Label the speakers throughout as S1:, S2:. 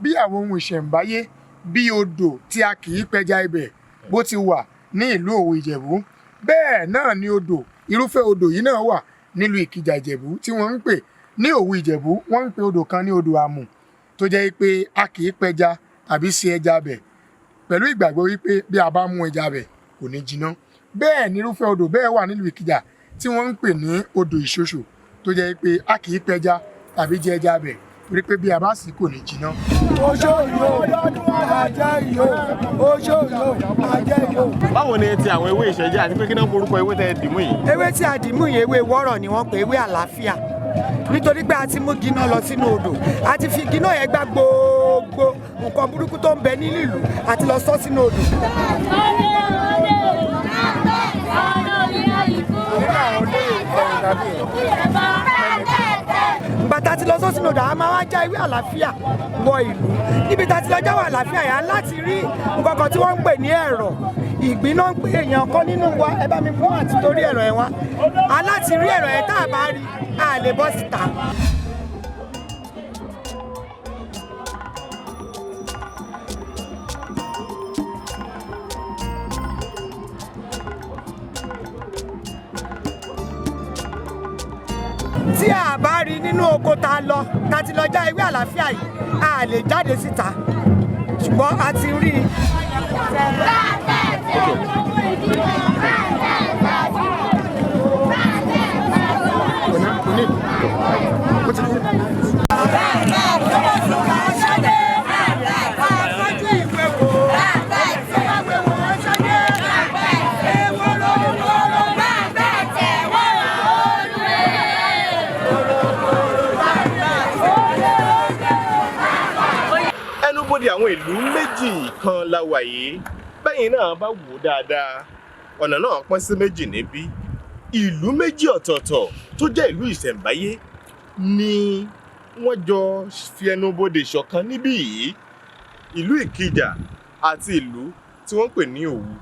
S1: bí àwọn ohun ìṣẹ̀ǹbáyé bí odò tí a kì í pẹja ibẹ̀ bó ti wà ní ìlú Òwu Ìjẹ̀bú, bẹ́ẹ̀ náà ni odò irúfẹ́ odò yìí náà wà nílùú Ìkìjà Ìjẹ̀bú tí wọ́n ń pè ní Òwu Ìjẹ̀bú. Wọ́n ń pe odò kan ní odò àmù tó jẹ́ pé a kì í pẹja tàbí sí ẹja bẹ̀ pẹ̀lú ìgbàgbọ́ wípé bí a bá mú ẹja bẹ̀ kò ní jiná. Bẹ́ẹ̀ ni irúfẹ́ odò bẹ́ẹ̀ wà nílùú Ìkìjà tí wọ́n ń pè ní odò Ìṣoṣò tó jẹ́ pé a kì í pẹja tàbí jẹ ẹja bẹ̀ torí pé bí a bá sì kò ní jiná.
S2: Báwo ni ti àwọn ewé ìṣẹ́jẹ́ àti pé kí náà forúkọ ewé tẹ́ dìmú yìí?
S3: Ewé tí a dìmú yìí ewé wọ́rọ̀ ni wọ́n pè ewé àlàáfíà nítorí pé a ti mú igi náà lọ sínú odò, a ti fi igi náà yẹn gbá gbogbo nǹkan burúkú tó ń bẹ nínú ìlú àti lọ sọ sínú odò. Bàtà ti lọ sọ sínú odò, a máa wá já ewé àlàáfíà wọ ìlú. Níbi tá a ti lọ jáwọ́ àlàáfíà yà láti rí nǹkan kan tí wọ́n ń pè ní ẹ̀rọ. Ìgbín náà ń pè èèyàn kan nínú wa, ẹ bá mi fún àti torí ẹ̀rọ ẹ̀ wá. Aláti rí ẹ̀rọ ẹ̀ tá a bá rí, a lè bọ́ síta. Tí a bá rí nínú oko tá ti lọ já ewé àlàáfíà yìí, a lè jáde síta, ṣùgbọ́n a ti rí i.
S2: Ẹnubodè àwọn ìlú méjì kan la wà yìí. Bẹ́yìn náà bá wò dáadáa, ọ̀nà náà pín sí méjì níbí. Ìlú méjì ọ̀tọ̀ọ̀tọ̀ tó jẹ́ ìlú ìṣẹ̀ǹbáyé ni wọ́n jọ fi ẹnubodè ṣọ̀kan níbí yìí. Ìlú Ìkìjà àti ìlú tí wọ́n pè ní Òwu.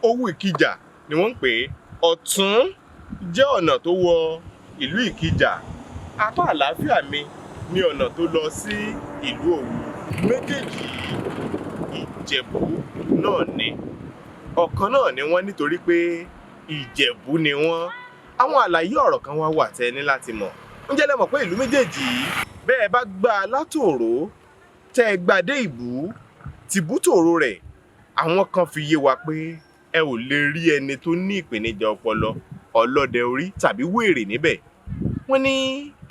S2: Òwu Ìkìjà ni wọ́n pè é. Ọ̀tún jẹ́ ọ̀nà tó wọ ìlú Ìkìjà. Apá àlàáfíà mi ní ọ̀nà tó lọ sí ìlú Òwu. Méjèèjì Ìjẹ̀bú náà ni. Ọ̀kan náà ni wọ́n nítorí pé Ìjẹ̀bú ni wọ́n. Àwọn àlàyé ọ̀rọ̀ kan wá wà tẹ́ ní láti mọ̀. Ǹjẹ́ lẹ mọ̀ pé ìlú méjèèjì bẹ́ẹ̀ bá gbà látòrò tẹ́ ẹ gbà dé Ìbú, tìbútòrò rẹ̀, àwọn kan fi yé wa pé ẹ ò lè rí ẹni tó ní ìpèníjà ọpọlọ, ọlọ́dẹ orí tàbí wèrè níbẹ̀. Wọ́n ní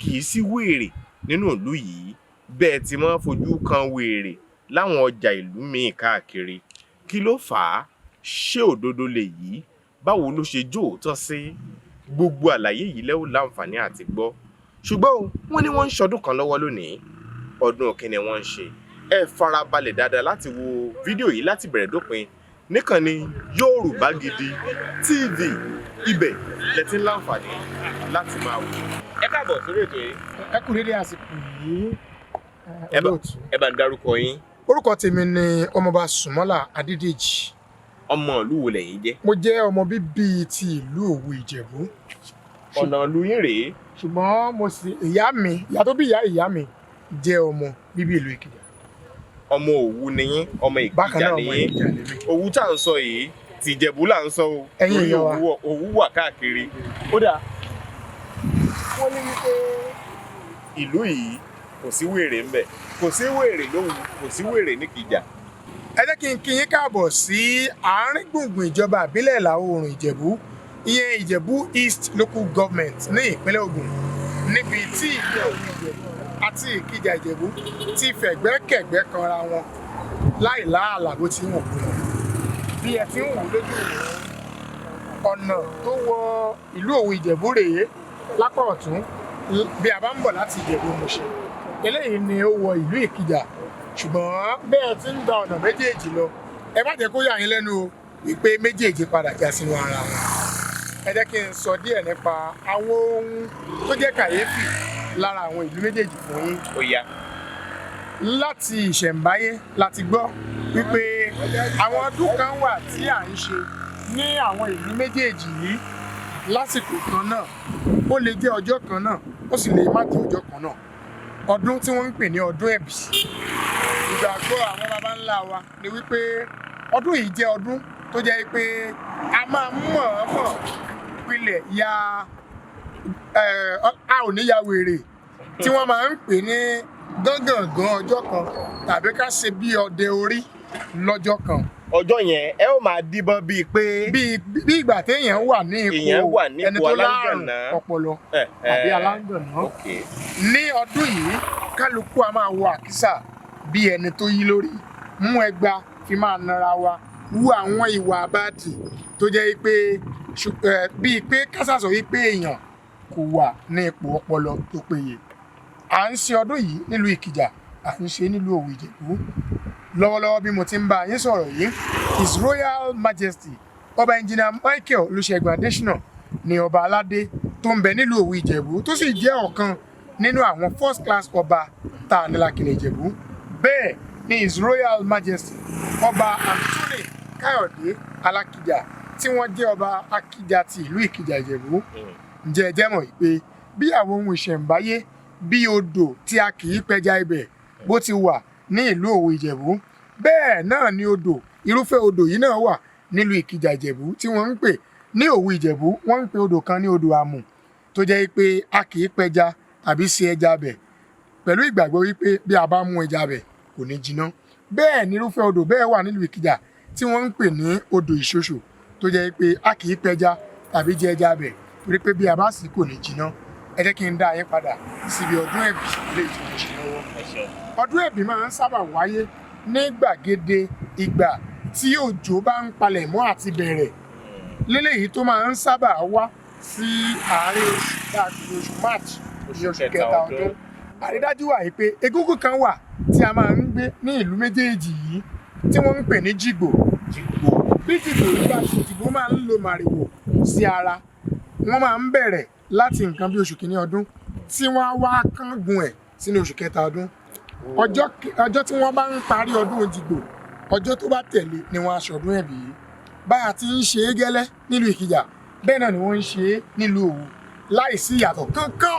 S2: kì í sí wèrè nínú ìlú yìí bẹ́ẹ̀ tí wọ́n fojú kan wèrè láwọn ọjà ìlú míì káàkiri. Kí ló fà á? Ṣé òdodo lè yí? Báwo ló ṣe jóòótọ́ sí? Gbogbo àlàyé yìí lẹ́ ó láǹfààní àti gbọ́. Ṣùgbọ́n wọ́n ní wọ́n ń ṣọdún kan lọ́wọ́ lónìí. Ọdún kíni wọ́n ń ṣe? Ẹ farabalẹ̀ dáadáa láti wo fídíò yìí láti bẹ̀rẹ̀ dópin. Níkànnì Yorùbá Gidi TV, ibẹ̀ lẹ ti ń láǹfààní láti máa wò. Ẹ káàbọ̀ sórí ètò yìí.
S1: Ẹ kú dédé àsìkò yìí.
S2: Ẹ bá ń dárúkọ yín.
S1: Orúkọ tèmi ni Ọmọọba Sùmọ́là Adédèjì.
S2: Ọmọ ìlú wo lẹ̀yin jẹ́?
S1: Mo jẹ́ ọmọ bíbí ti ìlú Òwu Ìjẹ̀bú.
S2: Ọ̀nà ìlú yín rèé.
S1: Ṣùgbọ́n ìyá tó bí ìyá mi jẹ́ ọmọ bíbí ìlú Ìkìjà.
S2: Ọmọ Òwu ni yín, ọmọ Ìkìjà ni yín. Òwu tá à ń sọ yìí, ti Ìjẹ̀bú là ń sọ o.
S1: Ẹ̀yin èèyàn wa.
S2: Òwu wà káàkiri. Ó dáa. Wọ́n ní wípé ìlú yìí kò sí wèrè ńbẹ̀, kò sí wèrè l'Òwu, kò sí wèrè ní Ìkìjà.
S1: Ẹ jẹ́ kí n kí yín káàbọ̀ sí àárín gbùngbùn ìjọba ìbílẹ̀ ìlà oòrùn Ìjẹ̀bú, ìyẹn Ìjẹ̀bú East Local Government ní ìpínlẹ̀ Ògùn, níbi tí ìlú Òwu Ìjẹ̀bú àti Ìkìjà Ìjẹ̀bú ti fẹ̀gbẹ́kẹ̀gbẹ́ kanra wọn láì láàlà bó ti wọ̀n fún wọn. Bí ẹ ti ń wò lójú ọ̀nà tó wọ ìlú Òwu Ìjẹ̀bú rèé lápá ọ̀tún bí a bá ń bọ̀ láti Ìjẹ̀bú Mùṣin. Eléyìí ni ó wọ ìlú Ìkìjà, ṣùgbọ́n bẹ́ẹ̀ tí ń gba ọ̀nà méjèèjì lọ, ẹ má jẹ́ kó yà yín lẹ́nu o wípé méjèèjì padà já sínú ara wọn. Ẹ jẹ́ kí n sọ díẹ̀ nípa àwọn ohun tó jẹ́ kàyéfì lára àwọn ìlú méjèèjì fún yín.
S2: Ó yá.
S1: Láti ìṣẹ̀ǹbáyé láti gbọ́ wípé àwọn ọdún kan wà tí à ń ṣe ní àwọn ìlú méjèèjì yìí lásìkò kan náà. Ó lè jẹ́ ọjọ́ kan náà, ó sì lè má jẹ́ ọjọ́ kan náà. Ọdún tí wọ́n ń pè ní ọdún ẹ̀bì. ìgbàgbọ́ àwọn baba ńlá wa ni wípé ọdún yìí jẹ́ ọdún tó jẹ́ pé a máa mọ̀ọ́mọ̀ pilẹ̀ ya a ò ní ya wèrè tí wọ́n máa ń pè ní gángangan ọjọ́ kan tàbí ká ṣe bí ọdẹ orí lọ́jọ́ kan.
S2: Ọjọ́ yẹn ẹ ó máa díbọ́n bíi pé.
S1: bí ìgbà téèyàn wà ní ipò ẹni tó láàrùn ọpọlọ tàbí aláǹgànná. ní ọdún yìí kálukú a máa wọ àkísà bí ẹni tó yí lórí, mú ẹgba fi máa nara wa, wú àwọn ìwà àbáàdì tó jẹ́ pé bíi pé kásàsọ wípé èèyàn kò wà ní ipò ọpọlọ tó péye. À ń ṣe ọdún yìí nílùú Ìkìjà, à ń ṣe nílùú Òwu Ìjẹ̀bú. Lọ́wọ́lọ́wọ́ bí mo ti ń bá yín sọ̀rọ̀ yìí, His Royal Majesty Ọba Engineer Michael Olúṣẹ́gun Adéṣínà ni ọba aládé tó ń bẹ nílùú Òwu Ìjẹ̀bú tó sì jẹ́ ọ̀kan nínú àwọn first class ọba tá a ní lákìlẹ̀ Ìjẹ̀bú. Bẹ́ẹ̀ ni His Royal Majesty Ọba Anthony Káyọ̀dé Alákìjà tí wọ́n jẹ́ ọba Akíjà ti ìlú Ìkìjà Ìjẹ̀bú. Ǹjẹ́ ẹ jẹ́ mọ̀ pé bí àwọn ohun ìṣẹ̀ǹbáyé bí odò tí a kì í pẹja ibẹ̀ bó ti wà ní ìlú Òwu Ìjẹ̀bú, bẹ́ẹ̀ náà ni odò irúfẹ́ odò yìí náà wà nílùú Ìkìjà Ìjẹ̀bú tí wọ́n ń pè ní Òwu Ìjẹ̀bú. Wọ́n ń pe odò kan ní odò àmù tó jẹ́ pé a kì í pẹja tàbí ṣe ẹja bẹ̀ pẹ̀lú ìgbàgbọ́ wípé bí a bá mú ẹja bẹ̀ kò ní jiná. Bẹ́ẹ̀ ni irúfẹ́ odò bẹ́ẹ̀ wà nílùú Ìkìjà tí wọ́n ń pè ní odò Ìṣoṣò tó jẹ́ pé a kì í pẹja tàbí jẹ ẹja bẹ̀ torí pé bí a bá sì kò ní jiná. Ẹ jẹ́ kí n dá yín padà síbi ọdún ẹ̀bì ilé ìtura ṣe lọ́wọ́. Ọdún ẹ̀bì máa ń sábà wáyé ní gbàgede ìgbà tí òjò bá ń palẹ̀ mọ́ àti bẹ̀rẹ̀. Léléyìí tó máa ń sábà wá sí àárín oṣù káàkiri oṣù March ní oṣù kẹta ọdún. Àrídájú wà pé egúngún kan wà tí a máa ń gbé ní ìlú méjèèjì yìí tí wọ́n ń pè ní Jìgbò. Bí Jìgbò yìí bá ṣe Jìgbò máa ń lo màrìwò sí ara. Wọ́n máa ń bẹ̀rẹ̀ láti nǹkan bí oṣù kìíní ọdún tí wọ́n á wá kángun ẹ̀ sínú oṣù kẹta ọdún. Ọjọ́ tí wọ́n bá ń parí ọdún Jìgbò, ọjọ́ tó bá tẹ̀lé ni wọ́n aṣọdún ẹ̀bì yìí. Báyà ti ń ṣe é gẹ́lẹ́ nílùú Ìkìjà, bẹ́ẹ̀ náà ni wọ́n ń ṣe é nílùú Òwu láìsí ìyàtọ̀ kankan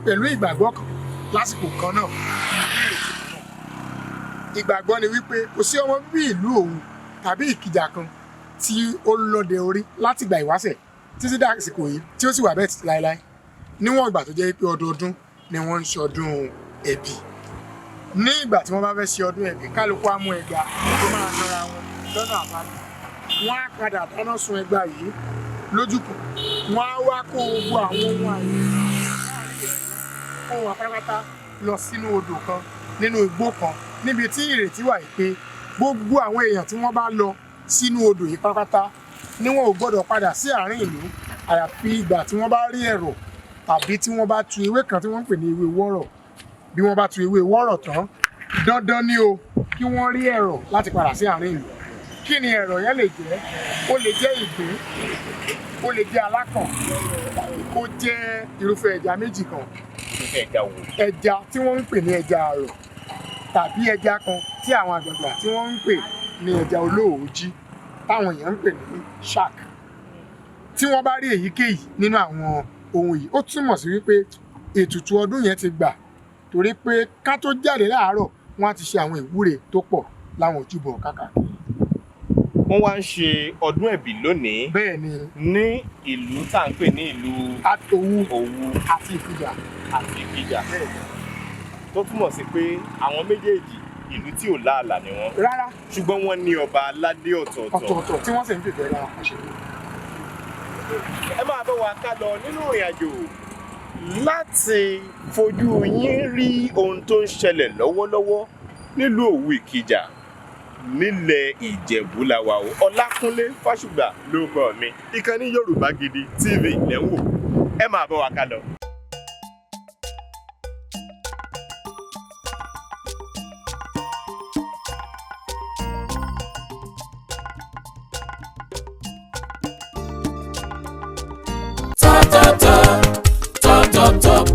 S1: pẹ̀lú ìgbàgbọ́ kan lásìkò kan náà. Ìgbàgbọ́ ni wípé kò sí ọmọ bíbí ìlú Òwu tàbí Ìkìjà kan tí ó lọ́dẹ orí látìgbà ìwáṣẹ̀ títí dàsìkò yìí tí ó sì wà bẹ́ẹ̀ títí láéláé. Níwọ̀n ìgbà tó jẹ́ pé ọdọọdún ni wọ́n ń ṣọdún ẹ̀bì. Ní ìgbà tí wọ́n bá fẹ́ ṣe ọdún ẹ̀bì, kálukú á mú ẹgba tó máa nara wọn lọ́nà àbájá. Wọ́n á padà dáná sun ẹgba yìí lójúkù. Wọ́n á wá kó gbogbo àwọn ohun àyè ohun àpárápátá lọ sínú odò kan nínú igbó kan níbi tí ìrètí wà pé gbogbo àwọn èèyàn tí wọ́n bá lọ sínú odò yìí pátápátá ni wọn ò gbọ́dọ̀ padà sí àárín ìlú àyàfi ìgbà tí wọ́n bá rí ẹ̀rọ̀ tàbí tí wọ́n bá tu ewé kan tí wọ́n ń pè ní ewé wọ́rọ̀. Bí wọ́n bá tu ewé wọ́rọ̀ tán, dandan ni o kí wọ́n rí ẹ̀rọ̀ láti padà sí àárín ìlú. Kí ni ẹ̀rọ̀ yẹn lè jẹ́? Ó lè jẹ́ ìgbín, ó lè jẹ́ alákàn, ó jẹ́ irúfẹ́ ẹja méjì kan. Ẹja tí wọ́n ń pè ní ẹja àrọ̀ tàbí ẹja kan tí àwọn àgbààgbà tí wọ́n ń pè ní ẹja olóòójí táwọn èèyàn ń pè ní shark. Tí wọ́n bá rí èyíkéyìí nínú àwọn ohun yìí, ó túmọ̀ sí wípé ètùtù ọdún yẹn ti gbà torí pé ká tó jáde láàárọ̀ wọ́n á ti ṣe àwọn ìwúre tó pọ̀ láwọn ojúbọ káàkiri.
S2: Wọ́n wá ń ṣe ọdún ẹ̀bì lónìí.
S1: Bẹ́ẹ̀ ni.
S2: Ní ìlú tá à ń pè ní ìlú Òwu
S1: àti Ìkìjà.
S2: Tó túmọ̀ sí pé àwọn méjèèjì ìlú tí ò láàlà ni wọ́n.
S1: Rárá.
S2: Ṣùgbọ́n wọ́n ní ọba aládé ọ̀tọ̀ọ̀tọ̀
S1: tí wọ́n sì ń fìfẹ́ ra àṣẹ.
S2: Ẹ máa bá wa ká lọ nínú ìrìn àjò láti fojú yín rí ohun tó ń ṣẹlẹ̀ lọ́wọ́lọ́wọ́ nílùú Òwu Ìkìjà nílẹ̀ Ìjẹ̀bú la wà o. Ọlákúnlé Fásùgbà ló kọ mi. Ìkànnì Yorùbá Gidi TV lẹ́ ń wò. Ẹ máa bá wa ká lọ.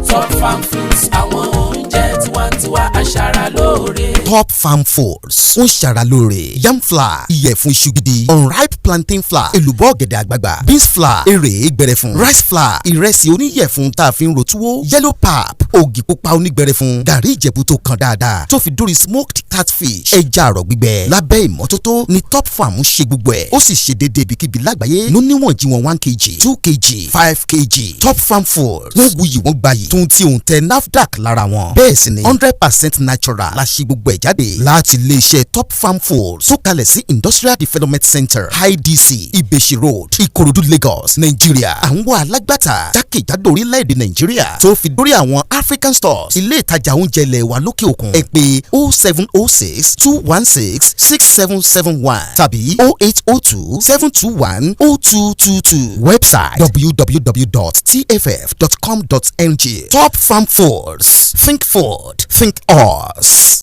S4: Top farm fruits, àwọn oúnjẹ tiwantiwa aṣara lóore. Top Farm Foods ń ṣara lóore. Yam flour ìyẹ̀fun iṣu gidi. Unripe plantain flour èlùbọ́ ọ̀gẹ̀dẹ̀ àgbagbà. Beans flour èrè gbẹrẹfun. Rice flour ìrẹsì oníyẹ̀fun tá a fi ń ro túwó. Yellow pap ògì pupa onígbẹrẹfun. Gàrí Ìjẹ̀bú tó kan dáadáa tó fi dórí smoked catfish. Ẹja àrọ̀ gbígbẹ lábẹ́ ìmọ́tótó ni Top Farm ń ṣe gbogbo ẹ̀. Ó sì ṣe déédéé ibikíbi lágbàáyé ló níwọ̀n jí wọn 1 kg 2 kg 5 kg. Top Farm Foods wọ́n wuyì wọ́n gbayì tó ń tí òun tẹ NAFDAC lára wọn. Bẹ́ẹ̀ sì ni 100% natural la ṣe gbogbo ẹ̀ jáde láti iléeṣẹ́ Top Farm Foods tó kalẹ̀ sí Industrial Development Center IDC Ibeshi Road Ikorodu Lagos Nigeria. À ń wá alágbàtà jákèjádò orílẹ̀-èdè Nàìjíríà tó fi dórí àwọn African stores ilé ìtajà oúnjẹ ilẹ̀ wa lókè òkun. Ẹ pè 0706 216 6771 tàbí 0802 721 0222. Website www.tff.com.ng. Top Farm Foods. Think food. Think us.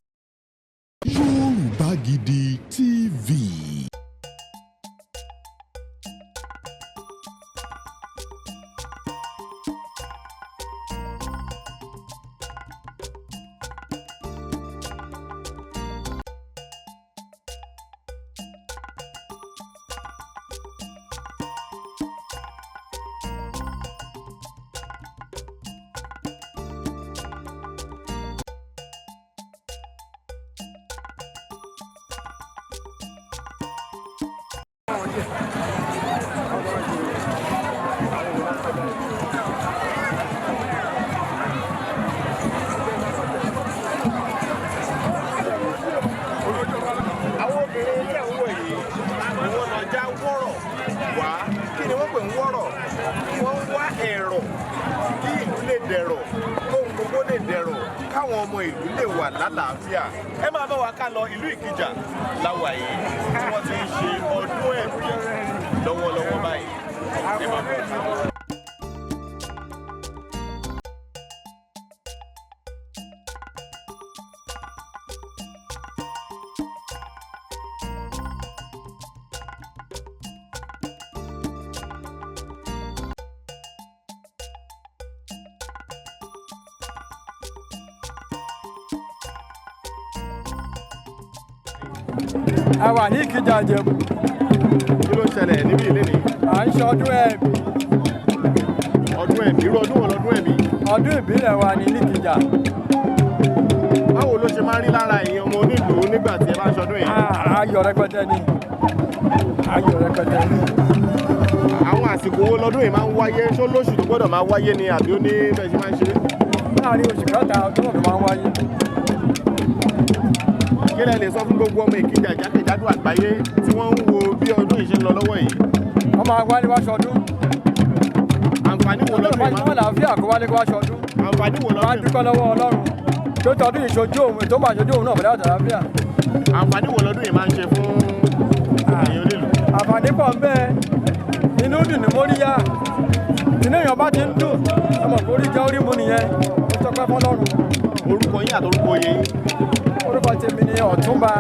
S5: Yorùbá Gidi TV.
S2: káwọn ọmọ ìlú lè wà lálàáfíà. Ẹ máa bá wa ká lọ ìlú Ìkìjà láwa yìí tí wọ́n ti ń ṣe ọdún ẹ̀bí lọ́wọ́lọ́wọ́ báyìí. Ẹ máa bá wa ká lọ.
S6: A wà ní Ìkìjà Ìjẹ̀bú.
S2: Kí ló ń ṣẹlẹ̀ níbí ilé ni?
S6: À ń ṣe ọdún ẹ̀bí.
S2: Ọdún ẹ̀bí? Irú ọdún wo lọdún ẹ̀bí?
S6: Ọdún ìbílẹ̀ wa ní Ìkìjà.
S2: Báwo ló ṣe máa rí lára ẹ̀yin ọmọ onílùú nígbà tí ẹ bá ń ṣọdún yìí?
S6: Ayọ̀ rẹpẹtẹ ni. Ayọ̀ rẹpẹtẹ ni.
S2: Àwọn àsìkò wo lọdún yìí máa ń wáyé? Ṣó lóṣù tó gbọ́dọ̀ máa wáyé ni àbí ó ní bẹ́ẹ̀ ṣe máa ń ṣe?
S6: Láàárín oṣù kẹta ọdún náà ló máa ń wáyé.
S2: Kí lẹ lè sọ fún gbogbo ọmọ Ìkìjà jákèjádò àgbáyé tí wọ́n ń wo bí ọdún yìí ṣe ń lọ lọ́wọ́ yìí?
S6: Wọ́n máa wálé wá ṣọdún.
S2: Àǹfààní wo lọ́dún yìí máa ń
S6: wọ́n làáfíà kó wálé wá ṣọdún.
S2: Àǹfààní wo lọ́dún yìí?
S6: Máa dúpẹ́ lọ́wọ́ Ọlọ́run tó tọdún ìṣojú òun tó máa ṣojú òun náà pẹ̀lú àtàlàáfíà.
S2: Àǹfààní wo lọ́dún yìí máa ń ṣe fún èèyàn onílùú?
S6: Àǹfààní pọ̀ ń bẹ inú dùn ní móríyá inú èèyàn bá ti ń dùn ọmọ kórìí jẹ́ orí mu nìyẹn ó tọpẹ́ fọ́lọ́run.
S2: Orúkọ yín àtọrúkọ oyè yín?
S6: Orúkọ tèmi ni Ọ̀túnba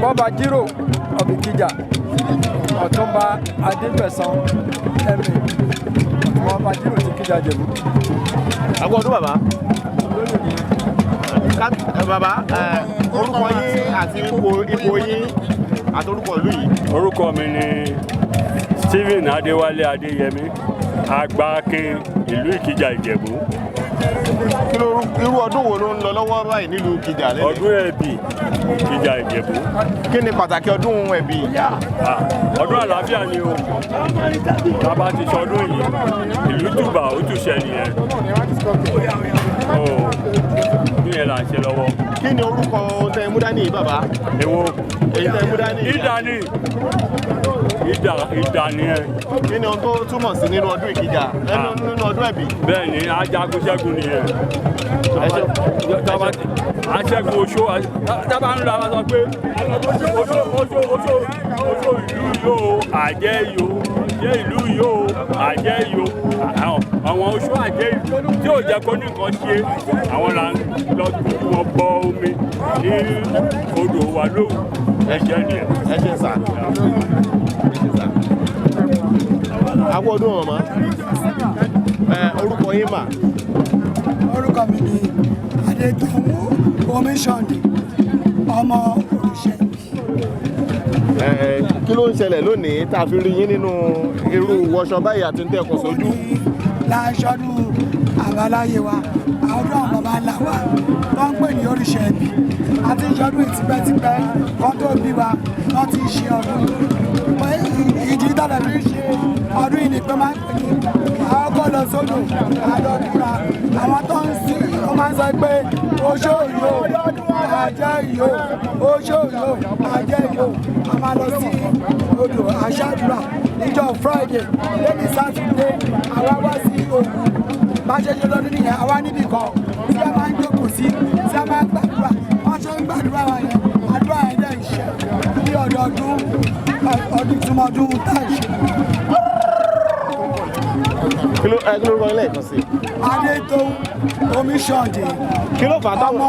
S6: Bọ́ba Jírò of Ìkìjà, Ọ̀túnba Adégbẹ̀san ẹ̀mí Bọ́ba Jírò ti Ìkìjà Ìjẹ̀bú.
S2: Àgọ́ ọdún bàbá. Bàbá orúkọ yín àti ipò yín àtọrúkọ ìlú yìí?
S7: Orúkọ mi ni Stephen Adéwálé Adéyẹmí, Àgbàkin ìlú Ìkìjà Ìjẹ̀bú.
S2: Irú ọdún wo ló ń lọ lọ́wọ́ báyìí nílùú Ìkìjà lẹ́yìn?
S7: Ọdún ẹ̀bí Ìkìjà Ìjẹ̀bú.
S2: Kí ni pàtàkì ọdún ẹ̀bí?
S7: Ọdún àlàáfíà ni o. Bàbá ti sọdún yìí, ìlú tùbà ó túṣẹ nìyẹn. Níyẹn là ń ṣe lọ́wọ́.
S2: Kí ni orúkọ tẹ mú dání bàbá?
S7: Èwo?
S2: Èyí tẹ mú dání?
S7: Ìdà ni. Ìdà ni ẹ.
S2: Kí ni ohun tó túmọ̀ sí nínú ọdún Ìkìjà nínú ọdún ẹ̀bí?
S7: Bẹ́ẹ̀ ni ajagun ṣẹ́gun nìyẹn. Aṣẹ́gun oṣó tábà ń ra sọ pé oṣó ìlú yóò àjẹ́ yóò jẹ́ ìlú yóò àjẹ́ yóò àwọn oṣó àjẹ́ ìlú tí ò jẹ́ kó ní nǹkan ṣe àwọn là ń lọ dúdú wọn bọ omi ní odò wa lóhùn ẹ̀jẹ̀ nìyẹn.
S2: Ẹ ṣe sà. Àgọ́ ọdún ọ̀mọ́ orúkọ yín mà?
S3: Orúkọ mi ni Adétòun Omiṣọ̀ndé ọmọ òrìṣẹ́.
S2: Kí ló ń ṣẹlẹ̀ lónìí tá a fi rí yín nínú irú wọṣọ báyìí àti tẹ́ ẹ̀kọ́ sójú?
S3: Láṣọdún àbáláyé wa ọdún àwọn bàbá ńlá wa tó ń pè ní òrìṣẹ́ ẹbí àti ìṣọdún ìtìpẹ́tìpẹ́ kan tó bí wa wọ́n ti ṣe ọdún ìdí tàbí fi ṣe ọdún yìí ni pé máa ń pè ní àwọn kọ́ lọ sódò àdọ́dúnra àwọn tó ń sí wọ́n máa ń sọ pé oṣó yóò àjẹ́ yóò oṣó yóò àjẹ́ yóò a máa lọ sí odò àṣàdúrà níjọ́ Friday lẹ́ni Sátidé àwa wá sí Ògùn bá ṣe ṣe lọ́dún nìyẹn àwa níbì kan tí a máa ń jókòó sí tí a máa ń gbàdúrà wọ́n ṣe ń gbàdúrà wa yẹn àdúrà yẹn dẹ̀ ń ṣe bí ọdọọdún ọdún túmọ̀dún tá à ń ṣe.
S2: Kí ló rọ ilé ìkan sí?
S3: Adétòun Omiṣọ̀ndé ọmọ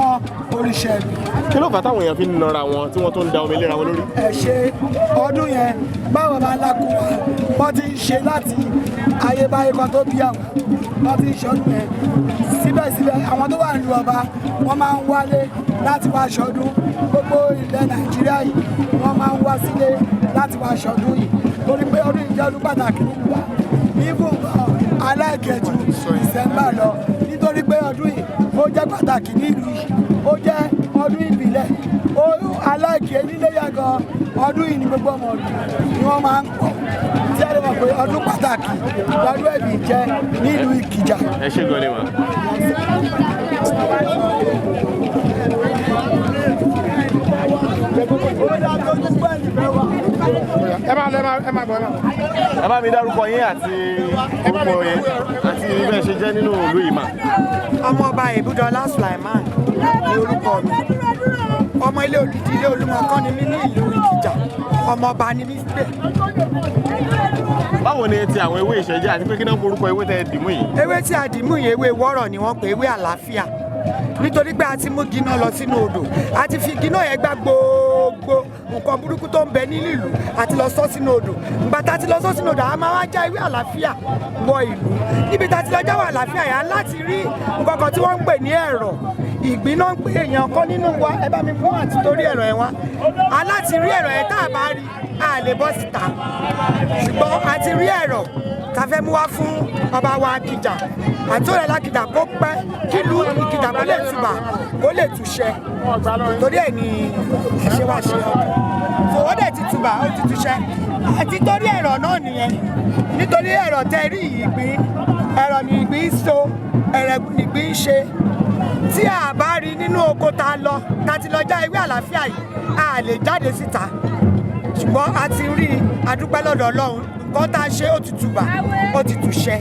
S3: òrìṣẹ́ ẹbí.
S2: Kí ló fà táwọn èèyàn fi ń nara wọn tí wọ́n tó ń da omi léra wọn lórí?
S3: Ẹ ṣe ọdún yẹn báwo máa lákùn wa wọ́n ti ń ṣe láti ayébáyé kan tó bí àwọn wọ́n ti ń ṣe ọdún yẹn síbẹ̀síbẹ̀ àwọn tó wà nílùú ọba wọ́n máa ń wálé láti wá ṣọdún gbogbo ilẹ̀ Nàìjíríà yìí wọ́n máa ń wá sílé láti wá ṣọdún yìí torí pé ọdún yìí jẹ́ ọdún pàtàkì nílùú wa even aláìkẹjù December lọ nítorí pé ọdún yìí ó jẹ́ pàtàkì nílùú yìí ó jẹ́ ọdún ìbílẹ̀ aláìkẹ nílé yàgàn ọdún yìí ní gbogbo ọmọ ọdún ni wọ́n máa ń pọ̀ tí a lè mọ̀ pé ọdún pàtàkì lọ́dún ẹ̀bì jẹ́ nílùú Ìkìjà.
S2: Ẹ ṣé gan ni mà. Ẹ bá mi dárúkọ yín àti orúkọ yín àti bẹ́ẹ̀ ṣe jẹ́ nínú ìlú yìí mà.
S3: Ọmọọba Ìbúdọlá Sulaiman ní orúkọ mi ọmọ ilé olùdílé Olúmọkọ́ ni mí ní ìlú Ìkìjà ọmọọba ni mí síbẹ̀.
S2: Báwo ni ti àwọn ewé ìṣẹ́jẹ́ àti pé kí náà forúkọ ewé tẹ́ dìmú yìí?
S3: Ewé tí a dìmú yìí ewé wọ́rọ̀ ni wọ́n pè ewé àlàáfíà nítorí pé a ti mú gíná lọ sínú odò a ti fi gíná yẹn gbá gbogbo nǹkan burúkú tó ń bẹ nínú ìlú àti lọ sọ sínú odò ìgbà tá a ti lọ sọ sínú odò a máa wá já ewé àlàáfíà wọ ìlú níbi tá a ti lọ já wọ àlàáfíà yẹn láti rí nǹkan kan tí wọ́n ń pè ní ẹ̀rọ ìgbín náà ń pè èèyàn kan nínú wa ẹ bá mi fún àti torí ẹ̀rọ yẹn wá aláti rí ẹ̀rọ yẹn tá a bá rí a lè bọ́ síta ṣùgbọ́n a ti rí ẹ̀rọ tá fẹ́ mú wá fún ọba wa Ikija àti òrẹ́ lákìjà kó pẹ́ kí ìlú Ìkìjà kó lè túbà kó lè túṣẹ torí ẹ̀ ní ẹ̀ṣẹ̀ wá ṣe ọkọ̀ fòwò dẹ̀ ti túbà ó ti túṣẹ àti torí ẹ̀rọ náà nìyẹn nítorí ẹ̀rọ tẹ rí ìgbín ẹ̀rọ ní ìgbín so ẹ̀rọ ní ìgbín ṣe tí a bá rí nínú oko tá lọ tá ti lọ já ewé àlàáfíà yìí a lè jáde síta ṣùgbọ́n a ti rí adúpẹ́ lọ́dọ̀ Ọlọ́run nǹkan tá a ṣe ó ti túbà ó ti túṣẹ.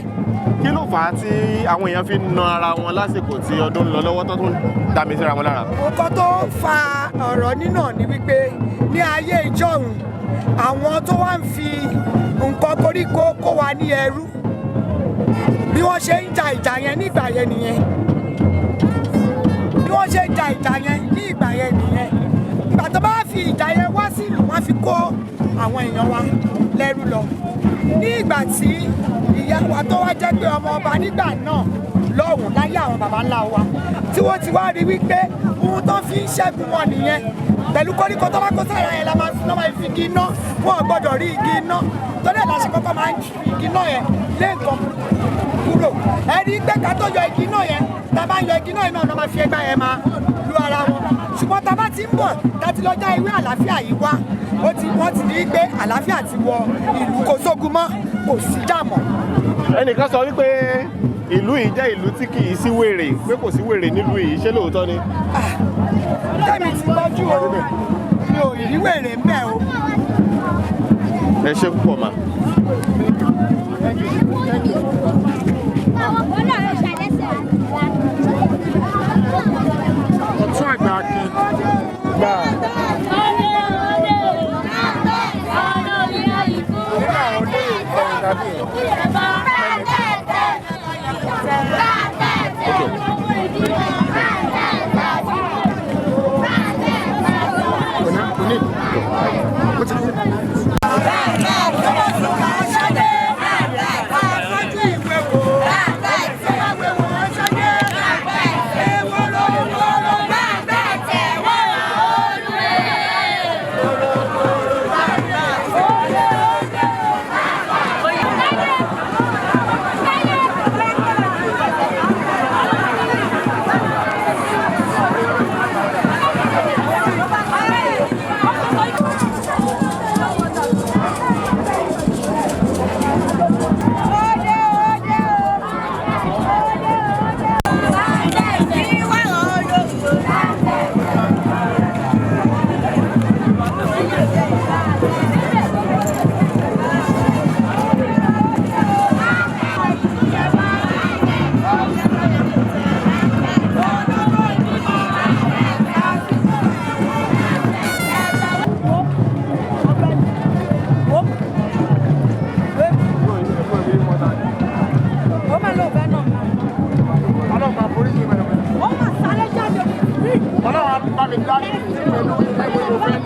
S2: Kí ló fà á tí àwọn èèyàn fi ń na ara wọn lásìkò tí ọdún ń lọ lọ́wọ́ tó tún dá mi síra wọn lára?
S3: Nǹkan tó fa ọ̀rọ̀ nínà ni wípé ní ayé ìjọ́un àwọn tó wá ń fi nǹkan koríko kó wa ní ẹrú bí wọ́n ṣe ń ja ìjà yẹn nígbà yẹn nìyẹn bí wọ́n ṣe ń ja ìjà yẹn ní ìgbà yẹn nìyẹn ìgbà tó bá fi ìjà yẹn wá sí ìlú wọn fi kó àwọn èèyàn wa lẹ́rú lọ ní ìgbà tí ìyá wa tó wá jẹ́ pé ọmọ ọba nígbà náà lọ́hùn láyé àwọn baba ńlá wa tí wọ́n ti wá rí wípé ohun tó fi ń ṣẹ́gun wọn nìyẹn pẹ̀lú koríko tó bá kó sára yẹn la máa fi igi iná wọn ò gbọ́dọ̀ rí igi iná torí ẹ̀ láṣẹ kọ́kọ́ máa ń fi igi iná yẹn lé nǹkan kúrò ẹ rí pé ká tó yọ igi iná yẹn tá a bá yọ igi iná yẹn náà máa fi ẹgbẹ́ yẹn máa lu ara wọn ṣùgbọ́n tá a bá ti ń bọ̀ tá a ti lọ já ewé àlàáfíà yìí wá wọ́n ti rí pé àlàáfíà ti wọ ìlú kò sógun mọ́ kò sí jà mọ́.
S2: Ẹnìkan sọ wípé ìlú yìí jẹ́ ìlú tí kì í sí wèrè pé kò sí wèrè nílùú yìí ṣé lóòótọ́ ni?
S3: Tẹ́mi ti gbọ́jú o mi ò rí wèrè ń bẹ̀ o.
S2: Ẹ ṣé púpọ̀ mà.
S1: Ọ̀tún àgbà kí gbà.
S3: Thank you.
S1: dárí pẹ̀lú ẹgbẹ́ tó fẹ́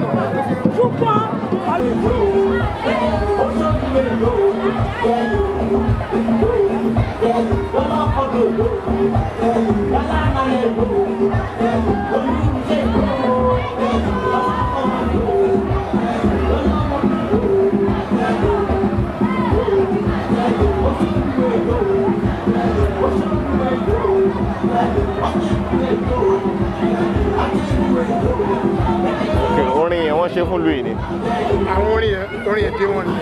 S2: orin yẹn wọ́n ṣe fún Louis ni.
S1: àwọn orin yẹn dé wọn ni.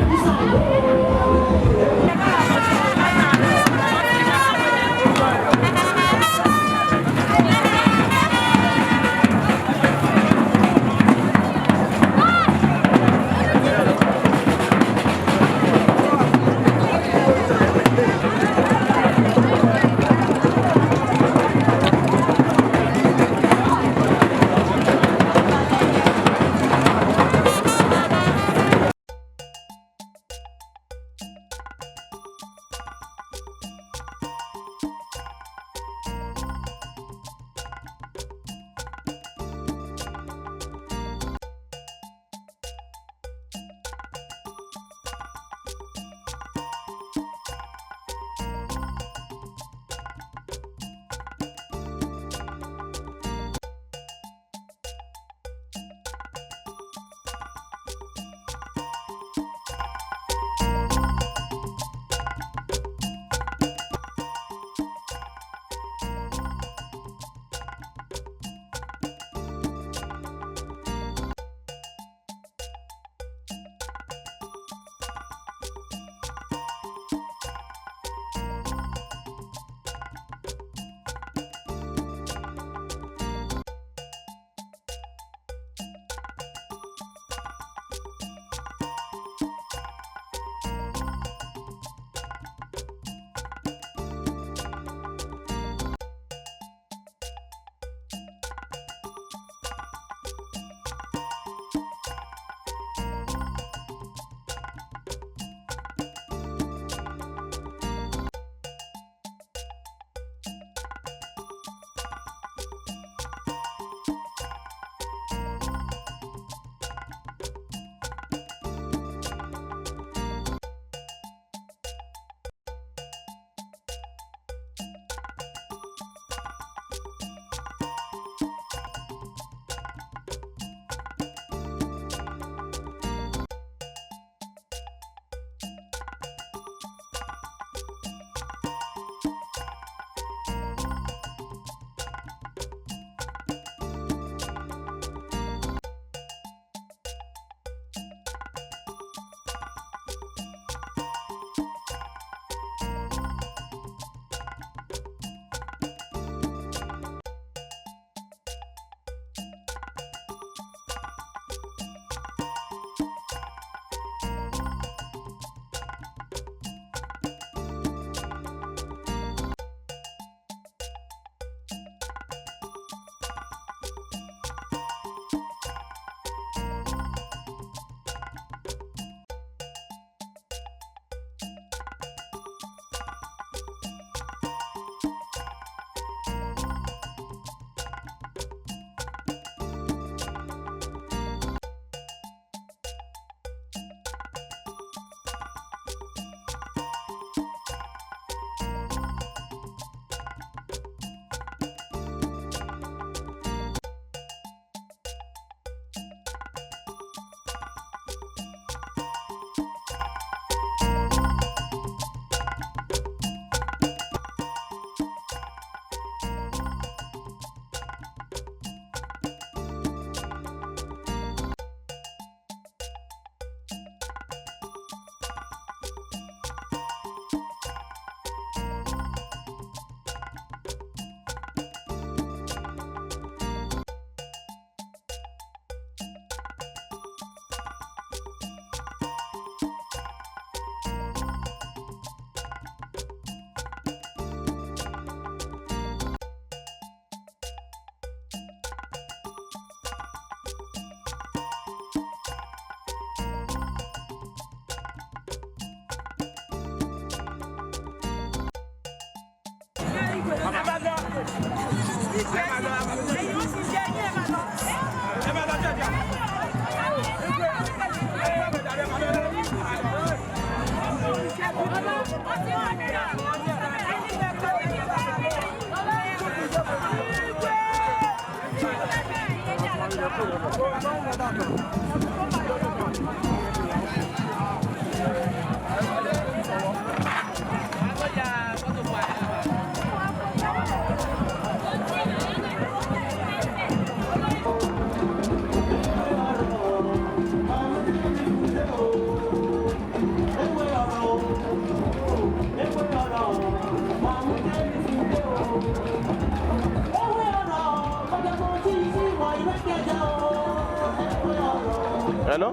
S2: Hello?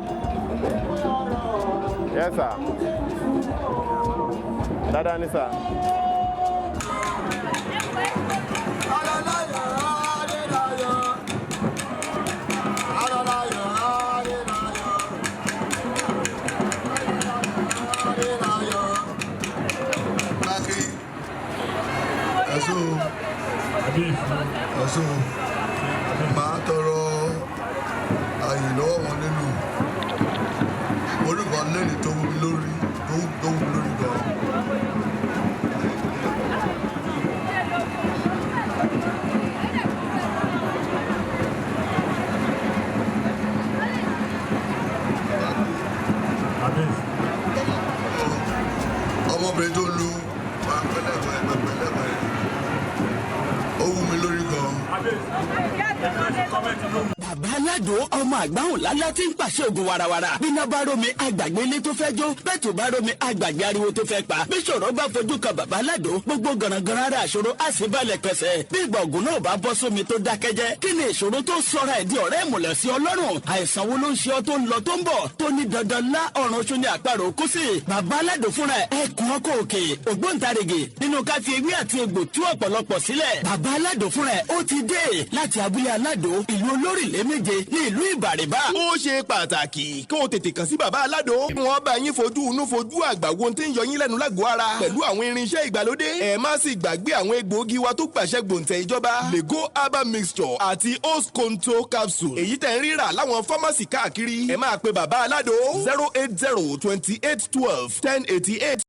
S2: Yes, sir. Dada ni sir.
S8: Ẹ̀sùn máa tọrọ àyè lọ́wọ́ wọn nínú olùkọ́ lẹ́ni tó wù mí lórí gan. Ọmọbìnrin tó lu pẹ̀lẹ́pẹ̀lẹ́ ó wù mí lórí gan.
S9: Bàbá Aládò ọmọ àgbáhùn lálá tí ń pàṣẹ ògùn warawara. Bíná bá rómi àgbàgbé ilé tó fẹ́ jó. Bẹ́ẹ̀ tó bá rómi àgbàgbé ariwo tó fẹ́ pa. Bí ṣòro bá fojú kan Bàbá Aládò, gbogbo gànàgànà ara àṣòro á sì balẹ̀ pẹ̀sẹ̀. Bí ìgbà ògùn náà bá bọ́ sómi tó dákẹ́jẹ́. Kí ni ìṣòro tó sọra ẹ̀ di ọ̀rẹ́ ìmùlẹ̀ sí Ọlọ́run? Àìsàn wo ló ń ṣe ọ tó ń lọ tó ń bọ̀? Tó ní dandan lá ọ̀run oṣù ní àparò kú sí. Bàbá Aládò fúnra ẹ̀ kún ọkọ̀ òkè. Ògbóǹtarìgì nínú ká fi ewé àti egbò tú ọ̀pọ̀lọpọ̀ sílẹ̀. Bàbá Aládò fúnra ẹ̀ ó ti dé láti abúlé Aládò ìlú Olórílé méje ní ìlú Ìbàrìbà.
S2: Ó ṣe pàtàkì kí o tètè kàn sí Bàbá Aládò. Wọ́n bá yín fojú inú fojú àgbà wo tí ń yọ yín lẹ́nu lágọ̀ọ́ ara pẹ̀lú àwọn irinṣẹ́ ìgbàlódé. Ẹ má sì gbàgbé àwọn egbòogi wa tó gbàṣẹ gbòǹtẹ̀ ìjọba. Lego herbal mixture àti Osconto capsule. Èyí tẹ̀ ń rírà láwọn fámásì káàkiri. Ẹ máa pe Bàbá Aládò 08028121088.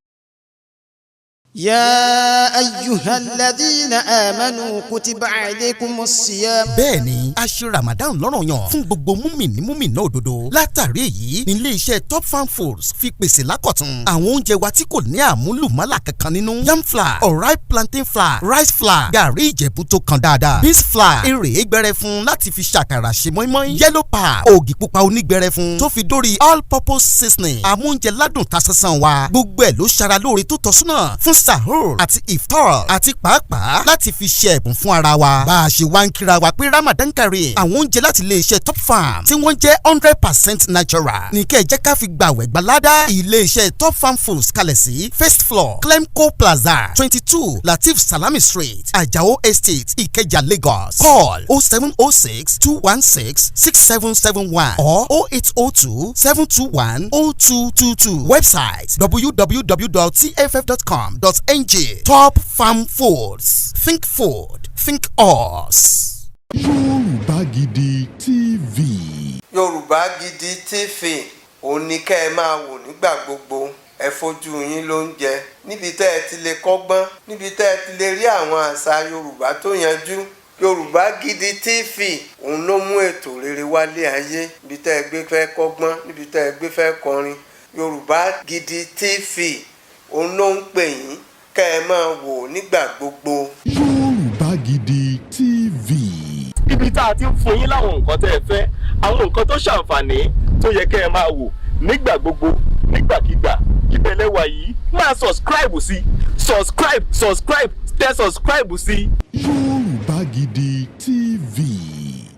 S10: يا أيها الذين آمنوا كتب عليكم الصيام.
S4: bẹ́ẹ̀ni a ṣe Ramadan lọ́ranyàn fún gbogbo múmìnì múmìnà òdodo látàrí èyí ní ilé-iṣẹ́ Top Farm Foods fi pèsè lákọ̀tun àwọn oúnjẹ wa tí kò ní àmúlùmálà kankan nínú yam flour unripe plantain flour rice flour gàrí ìjẹ̀bú tó kan dáadáa beans flour èrè gbẹrẹfun láti fi ṣàkàrà ṣe mọ́ínmọ́ín yellow pap ògì pupa onígbẹrẹfun tó fi dórí all purpose seasoning àmúoúnjẹ ládùn tasánsan wa gbogbo ẹ̀ ló ṣara lóore tó tọ́súnà fún sahur àti iftar àti pàápàá láti fi ṣe ẹ̀bùn fún ara wa bá a ṣe wá ń kíra wa pé Ramadan kari àwọn oúnjẹ láti ilé-iṣẹ́ Top Farm tí wọ́n jẹ́ 100% natural ní kẹ́ ẹ jẹ́ ká fi gbàwẹ̀ gbalada ilé-iṣẹ́ Top Farm Foods kalẹ̀ sí first floor Clemco Plaza 22 Latif Salami Street Ajao Estate Ikeja Lagos call 0706-216-6771 or 0802-721-0222 website www.tff.com.ng Top Farm Foods think food think us.
S5: Yorùbá Gidi TV.
S11: Yorùbá Gidi TV òun ni kẹ́ ẹ máa wò nígbà gbogbo ẹ fojú yín lóúnjẹ níbi tẹ́ ẹ ti lè kọ́gbọ́n níbi tẹ́ ẹ ti lè rí àwọn àṣà Yorùbá tó yanjú. Yorùbá Gidi TV òun ló mú ètò rere wálé ayé níbi tẹ́ ẹ gbé fẹ́ kọ́gbọ́n níbi tẹ́ ẹ gbé fẹ́ kọrin. Yorùbá Gidi TV òun ló ń pè yín kẹ́ ẹ máa wò nígbà gbogbo.
S5: Yorùbá Gidi TV.
S2: Ibi tá a ti ń fún yín láwọn nǹkan tẹ́ ẹ fẹ́ àwọn nǹkan tó ṣàǹfààní tó yẹ kẹ́ ẹ máa wò nígbà gbogbo nígbàkigbà ìbẹ̀lẹ̀ wà yìí máa subscribe sí subscribe tẹ subscribe sí.
S5: Yorùbá Gidi TV.